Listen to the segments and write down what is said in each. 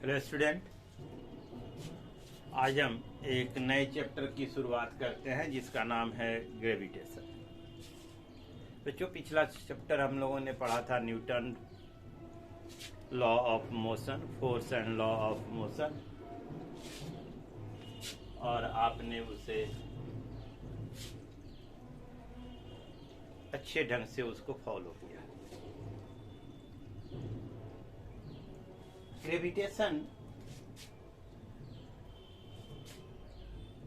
Hello student, आज हम एक नए चैप्टर की शुरुआत करते हैं जिसका नाम है ग्रेविटेशन। बच्चों, पिछला चैप्टर हम लोगों ने पढ़ा था Newton law of motion, force and law of motion, और आपने उसे अच्छे ढंग से उसको फॉलो किया। ग्रेविटेशन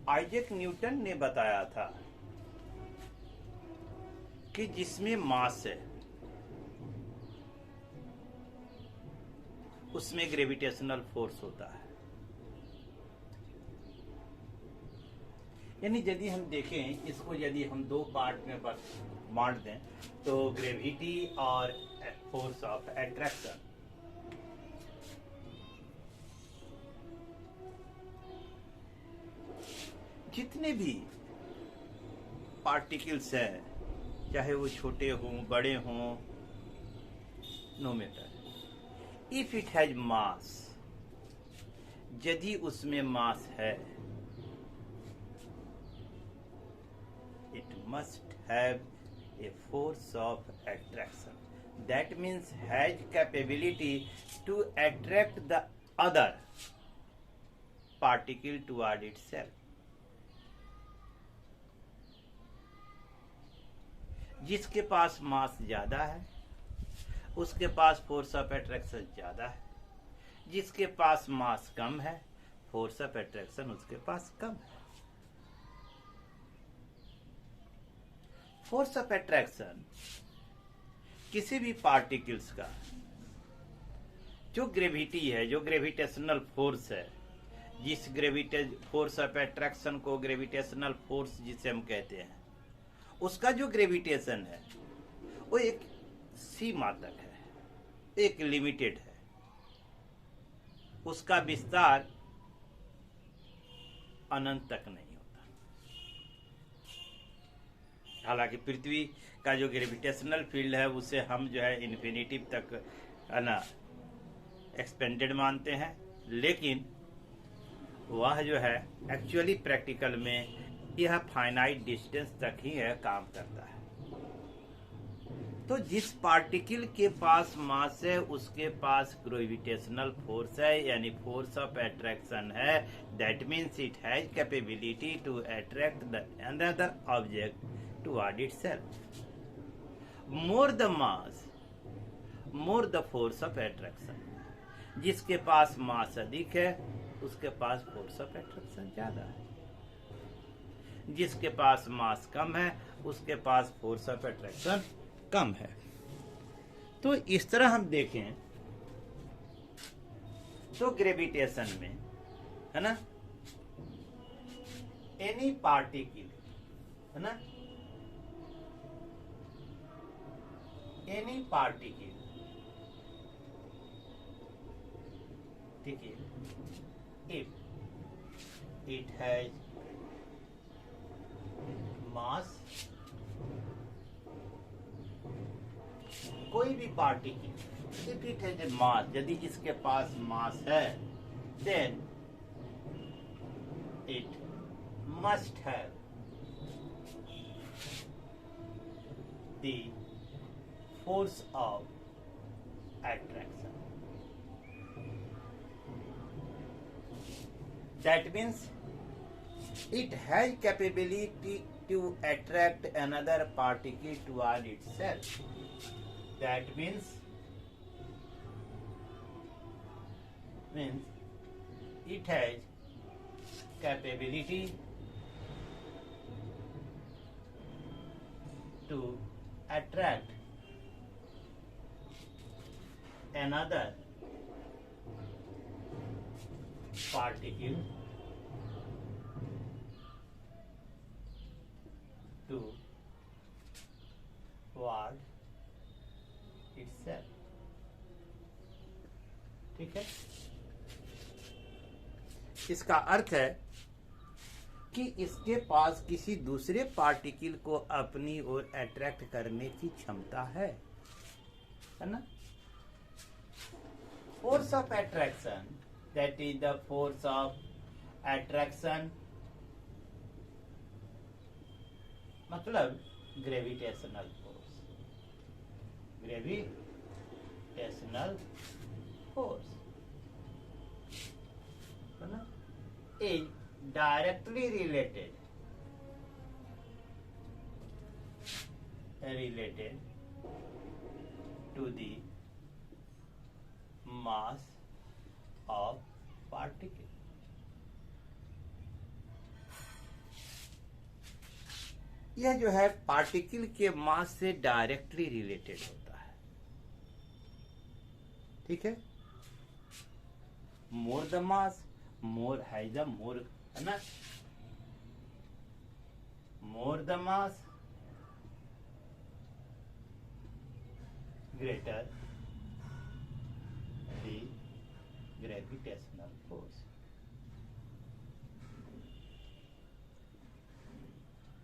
आइजैक न्यूटन ने बताया था कि जिसमें मास है उसमें ग्रेविटेशनल फोर्स होता है। यानी यदि हम देखें इसको, यदि हम दो पार्ट में बांट दें तो ग्रेविटी और फोर्स ऑफ अट्रैक्शन, जितने भी पार्टिकल्स हैं, चाहे वो छोटे हों बड़े हों, no matter, if it has mass, यदि उसमें मास है, it must have a force of attraction. That means has capability to attract the other particle toward itself. जिसके पास मास ज्यादा है उसके पास फोर्स ऑफ अट्रैक्शन ज्यादा है, जिसके पास मास कम है फोर्स ऑफ अट्रैक्शन उसके पास कम है। फोर्स ऑफ अट्रैक्शन किसी भी पार्टिकल्स का जो ग्रेविटी है, जो ग्रेविटेशनल फोर्स है, जिस फोर्स ऑफ अट्रैक्शन को ग्रेविटेशनल फोर्स जिसे हम कहते हैं, उसका जो ग्रेविटेशन है वो एक सीमा तक है, एक लिमिटेड है। उसका विस्तार अनंत तक नहीं होता। हालांकि पृथ्वी का जो ग्रेविटेशनल फील्ड है उसे हम जो है इन्फिनिटिव तक एक्सपेंडेड मानते हैं, लेकिन वह जो है एक्चुअली प्रैक्टिकल में यह फाइनाइट डिस्टेंस तक ही है काम करता है। तो जिस पार्टिकल के पास मास है उसके पास ग्रेविटेशनल फोर्स है, यानी फोर्स ऑफ अट्रैक्शन है। That means it has capability to attract the another object toward itself. More the mass more the force of attraction. जिसके पास मास अधिक है उसके पास फोर्स ऑफ अट्रैक्शन ज्यादा है, जिसके पास मास कम है उसके पास फोर्स ऑफ अट्रैक्शन कम है। तो इस तरह हम देखें तो ग्रेविटेशन में है ना, एनी पार्टिकल है ना, एनी पार्टिकल, ठीक है, इफ इट हैज मास, कोई भी particle if it has mass, यदि इसके पास मास है, then it must have the force of attraction. That means it has capability to attract another particle toward itself. That means it has capability to attract another particle toward itself। ठीक है, इसका अर्थ है कि इसके पास किसी दूसरे particle को अपनी ओर अट्रैक्ट करने की क्षमता है ना। Force of attraction that is the force of attraction, मतलब gravitational force, gravitational force is directly related to the mass of particle. यह जो है पार्टिकल के मास से डायरेक्टली रिलेटेड होता है, ठीक है। मोर द मास, मोर है द मोर, है ना, मोर the mass greater the gravitational force,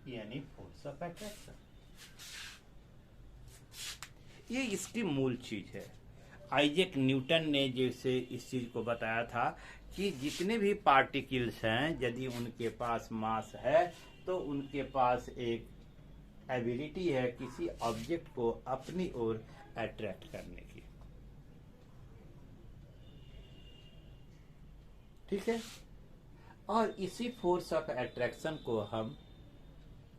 यानी फोर्स ऑफ अट्रैक्शन। ये इसकी मूल चीज है। आइजैक न्यूटन ने जैसे इस चीज को बताया था कि जितने भी पार्टिकल्स हैं, यदि उनके पास मास है तो उनके पास एक एबिलिटी है किसी ऑब्जेक्ट को अपनी ओर अट्रैक्ट करने की, ठीक है। और इसी फोर्स ऑफ अट्रैक्शन को हम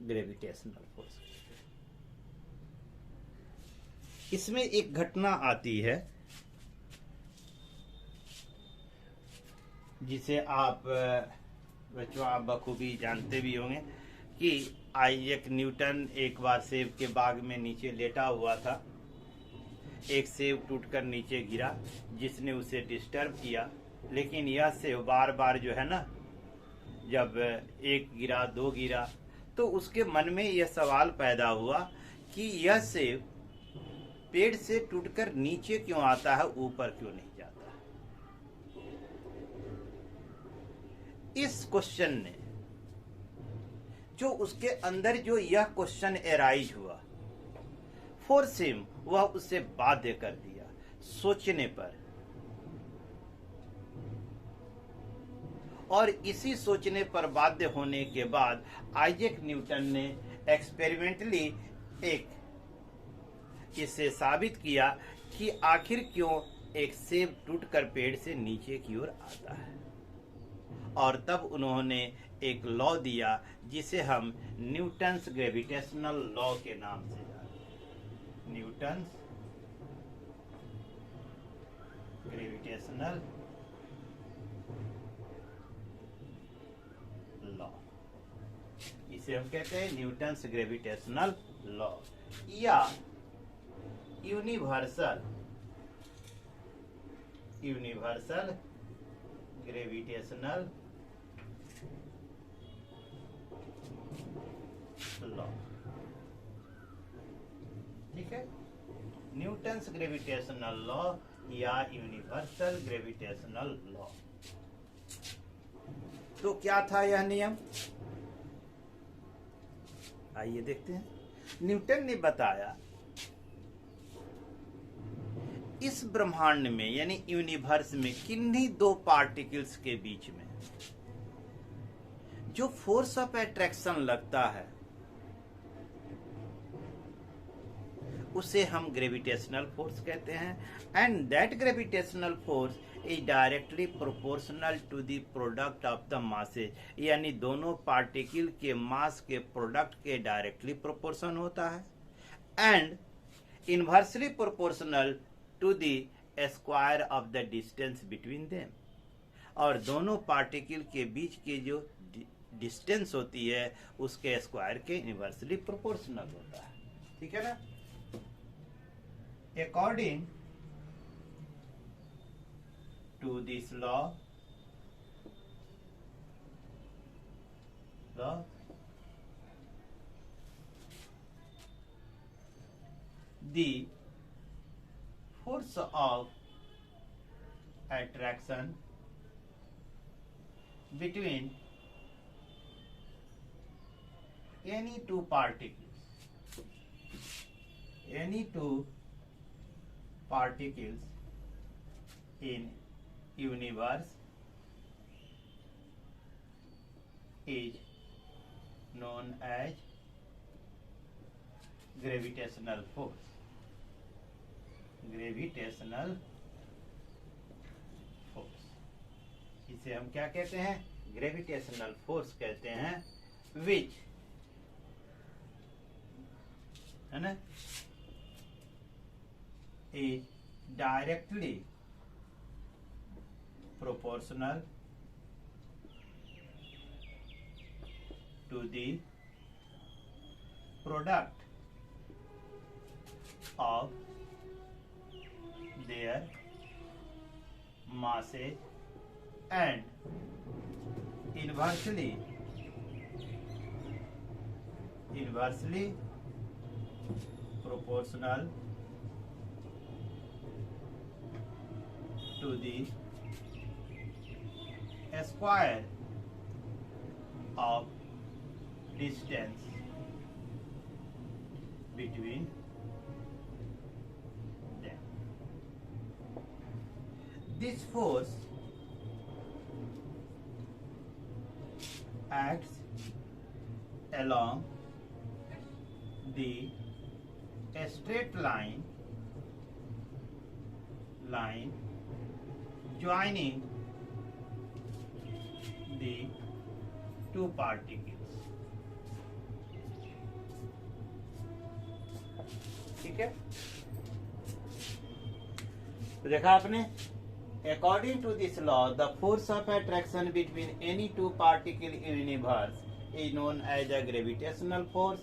ग्रेविटेशनल फोर्स कहते हैं। इसमें एक घटना आती है जिसे आप बच्चों आप बखूबी जानते भी होंगे कि आइजैक न्यूटन एक बार सेब के बाग में नीचे लेटा हुआ था। एक सेब टूटकर नीचे गिरा जिसने उसे डिस्टर्ब किया, लेकिन यह सेब बार बार जो है ना, जब एक गिरा दो गिरा तो उसके मन में यह सवाल पैदा हुआ कि यह सेब पेड़ से टूटकर नीचे क्यों आता है, ऊपर क्यों नहीं जाता। इस क्वेश्चन ने, जो उसके अंदर जो यह क्वेश्चन एराइज हुआ, फोर्स हिम, वह उसे बाध्य कर दिया सोचने पर। और इसी सोचने पर बाध्य होने के बाद आइजैक न्यूटन ने एक्सपेरिमेंटली इसे साबित किया कि आखिर क्यों एक सेब टूटकर पेड़ से नीचे की ओर आता है। और तब उन्होंने एक लॉ दिया जिसे हम न्यूटन्स ग्रेविटेशनल लॉ के नाम से जानते हैं। न्यूटन्स ग्रेविटेशनल लॉ, इसे हम कहते हैं न्यूटन्स ग्रेविटेशनल लॉ या यूनिवर्सल ग्रेविटेशनल लॉ, ठीक है। न्यूटन्स ग्रेविटेशनल लॉ या यूनिवर्सल ग्रेविटेशनल लॉ। तो क्या था यह नियम, आइए देखते हैं। न्यूटन ने बताया इस ब्रह्मांड में यानी यूनिवर्स में किन्हीं दो पार्टिकल्स के बीच में जो फोर्स ऑफ अट्रैक्शन लगता है उसे हम ग्रेविटेशनल फोर्स कहते हैं। And that gravitational force is directly proportional to the product of the masses, यानी दोनों पार्टिकल के मास के प्रोडक्ट के डायरेक्टली प्रोपोर्शन होता है। And inversely proportional to the square of the distance between them, और दोनों पार्टिकल के बीच की जो डिस्टेंस होती है उसके स्क्वायर के इनवर्सली प्रोपोर्शनल होता है, ठीक है ना। According to this law, the force of attraction between any two particles in universe is known as gravitational force. Gravitational force, इसे हम क्या कहते हैं? ग्रेविटेशनल फोर्स कहते हैं, विच, है ना, is directly proportional to the product of their masses and inversely proportional to the square of distance between them. This force acts along the straight line joining the two particles. ठीक है, तो देखा आपने, according to this law the force of attraction between any two particle in universe is known as a gravitational force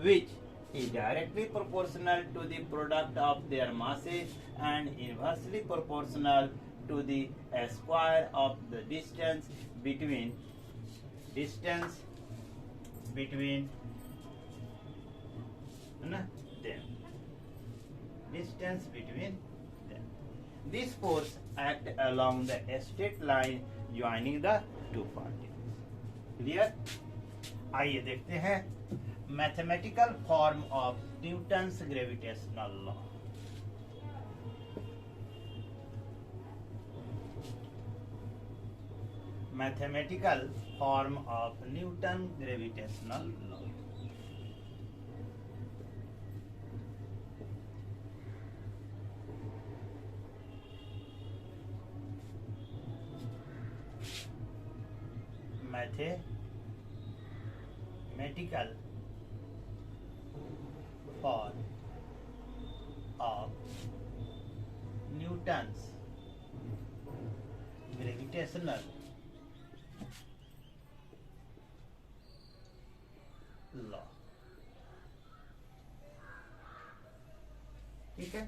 which is directly proportional to the product of their masses and inversely proportional to the square of the distance between them. Distance between them. This force act along the straight line joining the two particles. Clear? आइए देखते हैं mathematical form of Newton's gravitational law. Mathematical form of Newton gravitational law. Mathematical form of Newton's gravitational law. ठीक है,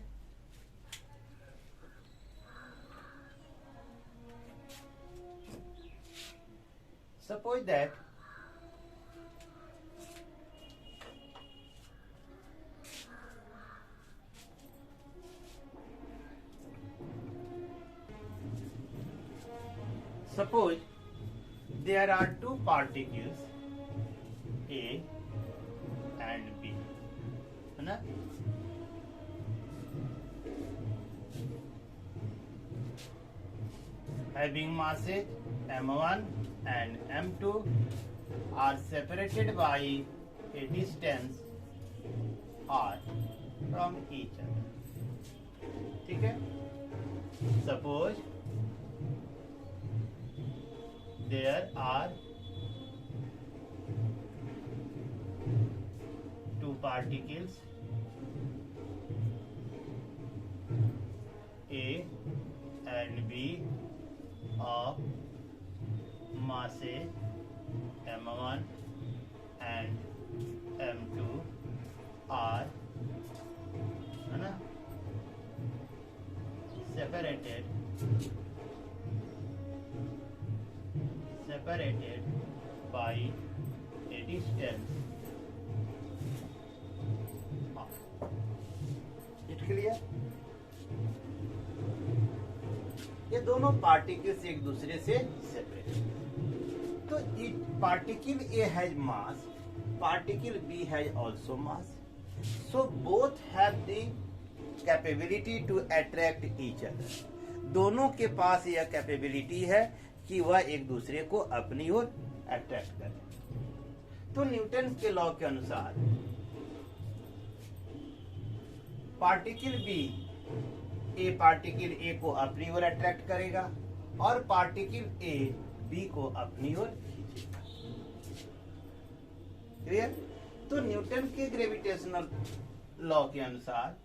suppose that there are two particles A and B, है ना, having masses m1 and m2 are separated by a distance r from each other. ठीक है, suppose there are two particles A and B of masses m1 and m2 are, है ना, separated by a distance r. It clear? ये दोनों particles एक दूसरे से separate. तो particle A has mass, particle B has also mass. So both have the capability to attract each other. दोनों के पास यह कैपेबिलिटी है कि वह एक दूसरे को अपनी ओर अट्रैक्ट करें। तो न्यूटन के लॉ के अनुसार पार्टिकल पार्टिकल ए को अपनी ओर अट्रैक्ट करेगा और पार्टिकल ए बी को अपनी ओर खींचेगा। क्लियर? तो न्यूटन के ग्रेविटेशनल लॉ के अनुसार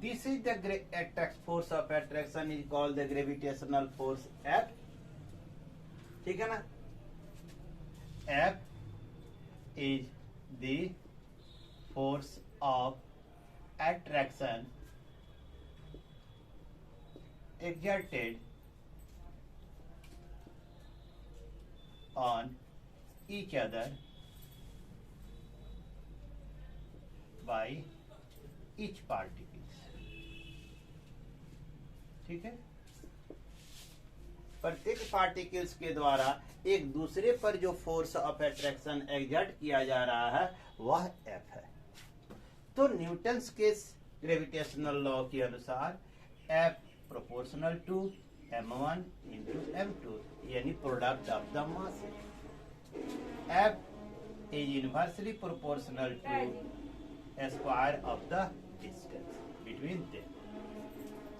this is the force of attraction is called the gravitational force F. ठीक है ना? F is the force of attraction exerted on each other by each particles। ठीक है? प्रत्येक पार्टिकल्स के द्वारा एक दूसरे पर जो फोर्स ऑफ अट्रैक्शन एग्जर्ट किया जा रहा है वह एफ है। तो न्यूटन्स के ग्रेविटेशनल लॉ के अनुसार F proportional to m1 into m2 यानी product of the mass. F is inversely proportional to square of the distance between them.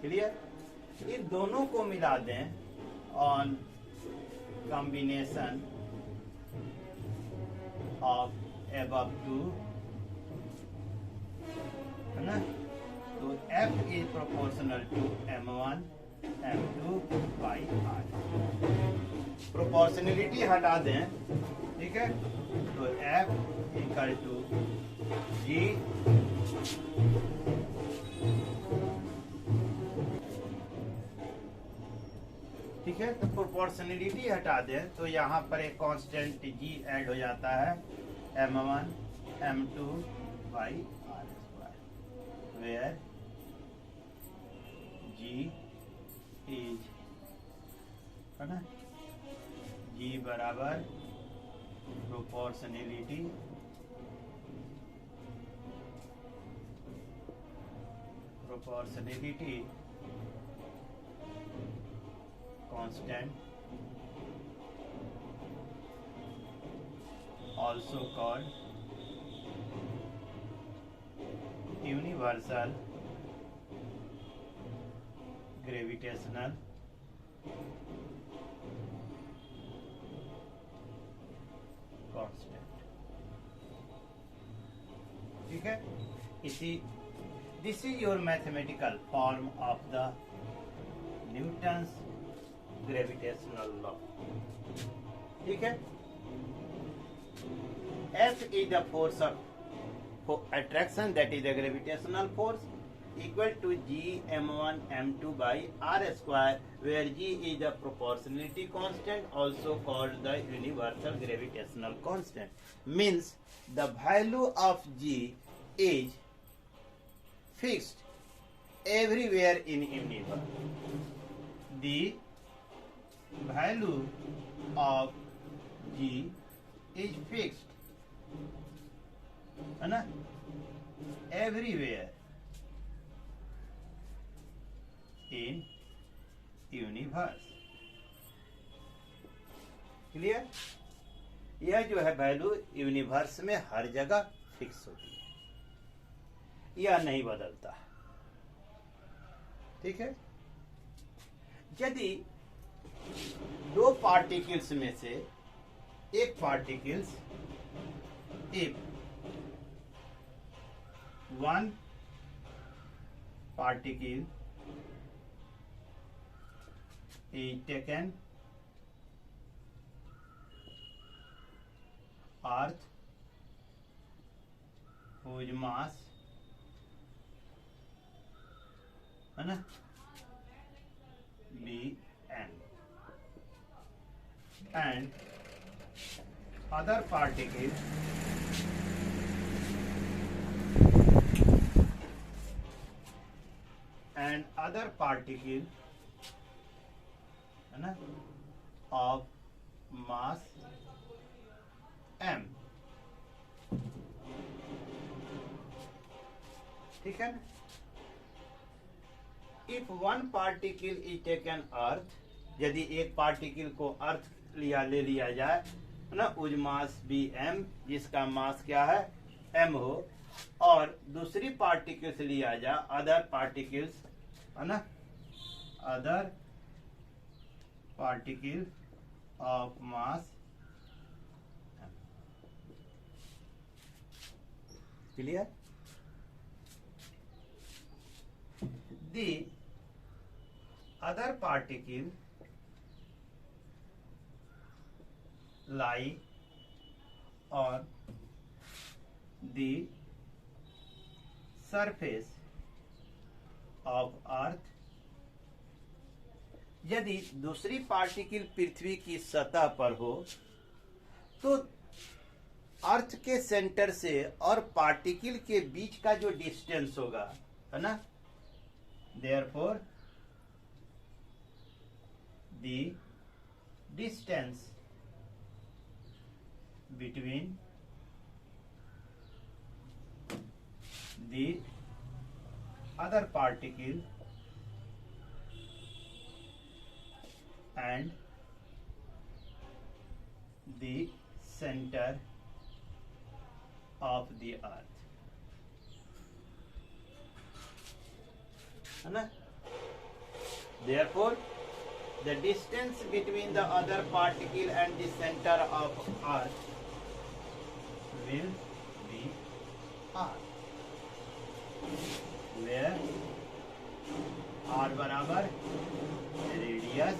Clear? इन दोनों को मिला दें on combination of above two, है ना? तो F is proportional to m1 m2 by r। Proportionality हटा दें, ठीक है? तो F इक्वल टू G ठीक है? तो प्रोपोर्शनलिटी हटा दें तो यहाँ पर एक कांस्टेंट G ऐड हो जाता है m1 m2 by where G is, है ना? G बराबर proportionality constant also called universal gravitational constant। ठीक है? This is your mathematical form of the Newton's gravitational law. ठीक है? F is the force of attraction, that is the gravitational force, equal to G m1 m2 by r square, where G is the proportionality constant, also called the universal gravitational constant। Means the value of G is fixed everywhere in universe। The value of G is fixed, है ना? Everywhere in universe. Clear? यह जो है value universe में हर जगह fix होती है, यह नहीं बदलता। ठीक है? यदि दो पार्टिकल्स में से एक particles if one particle is taken earth whose mass, है ना, Bn, and other particle है ना of mass m। ठीक है ना? If one particle is taken earth, यदि एक पार्टिकल को अर्थ ले लिया जाए, ना, उज मास भी m, जिसका मास क्या है m हो, और दूसरी पार्टिकल्स लिया जा अदर पार्टिकल्स, है ना, other particle of mass, clear. The other particle lie on the surface of earth, यदि दूसरी पार्टिकल पृथ्वी की सतह पर हो तो अर्थ के सेंटर से और पार्टिकल के बीच का जो डिस्टेंस होगा, है ना, therefore the distance between the other particle and the center of the earth, है ना, therefore the distance between the other particle and the center of earth will be r, where r बराबर radius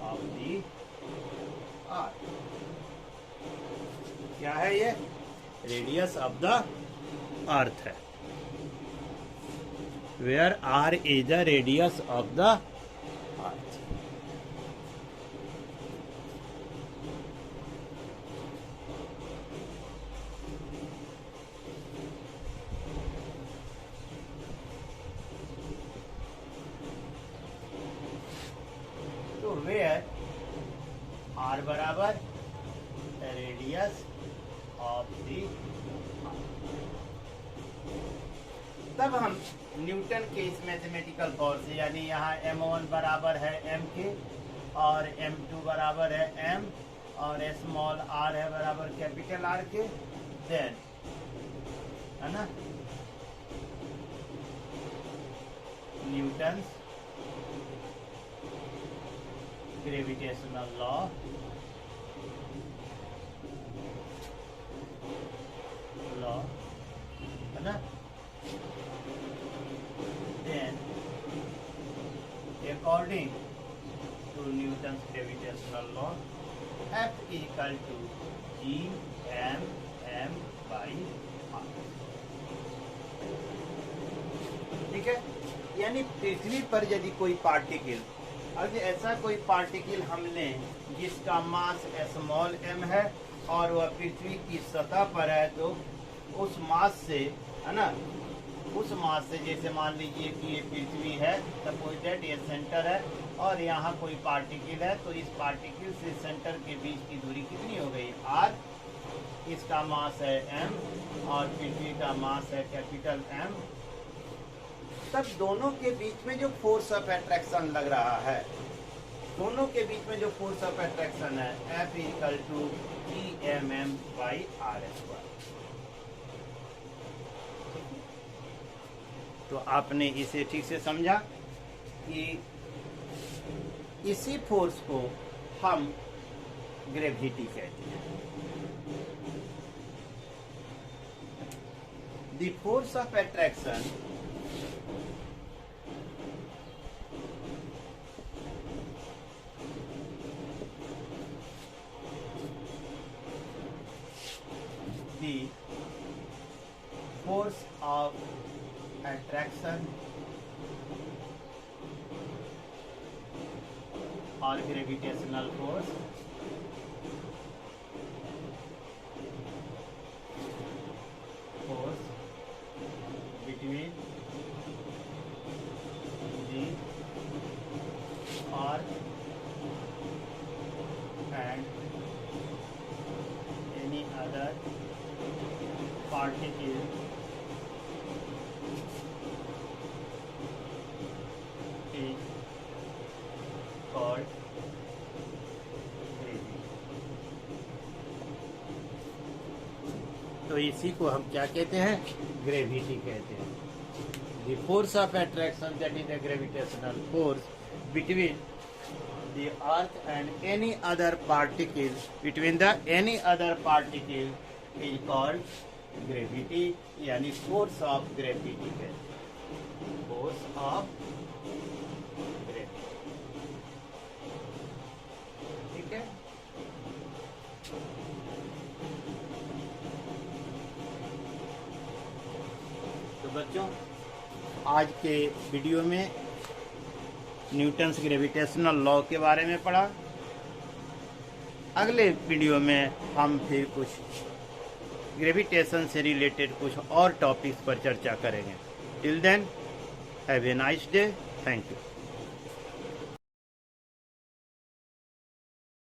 of the अर्थ, क्या है ये, radius of the earth है, where r is the radius of the earth। तो where r बराबर radius of the, तब हम Newton के इस मैथमेटिकल फोर्स, यानी यहाँ m1 बराबर है m के और m2 बराबर है m और स्मॉल r है बराबर कैपिटल R के, देन, है ना, न्यूटन ग्रेविटेशनल लॉ, है ना, then according to Newton's gravitational law, F is equal to G(m)m by r, ठीक है। यानी पृथ्वी पर यदि कोई पार्टिकल, अब ऐसा कोई पार्टिकल हम लें जिसका मास स्मॉल m है और वह पृथ्वी की सतह पर है, तो उस मास से, है ना, उस मास से, जैसे मान लीजिए कि ये पृथ्वी है, सपोज दैट ये सेंटर है और यहाँ कोई पार्टिकल है, तो इस पार्टिकल से सेंटर के बीच की दूरी कितनी हो गई, r, इसका मास है m और पृथ्वी का मास है कैपिटल M, तब दोनों के बीच में जो फोर्स ऑफ अट्रैक्शन लग रहा है, दोनों के बीच में जो फोर्स ऑफ अट्रैक्शन है, F equal to G(m)m by r²। तो आपने इसे ठीक से समझा कि इसी फोर्स को हम ग्रेविटी कहते हैं। The force of attraction the force of attraction or gravitational force between the earth and any other particle is called gravity। तो इसी को हम क्या कहते हैं, ग्रेविटी कहते हैं। The force of attraction that is the gravitational force between the earth and any other particle, between the any other particle is called gravity, यानी force of gravity है, force of gravity। ठीक है, तो बच्चों आज के वीडियो में Newton's gravitational law के बारे में पढ़ा। अगले वीडियो में हम फिर कुछ ग्रेविटेशन से रिलेटेड कुछ और टॉपिक्स पर चर्चा करेंगे। Till then have a nice day, thank you.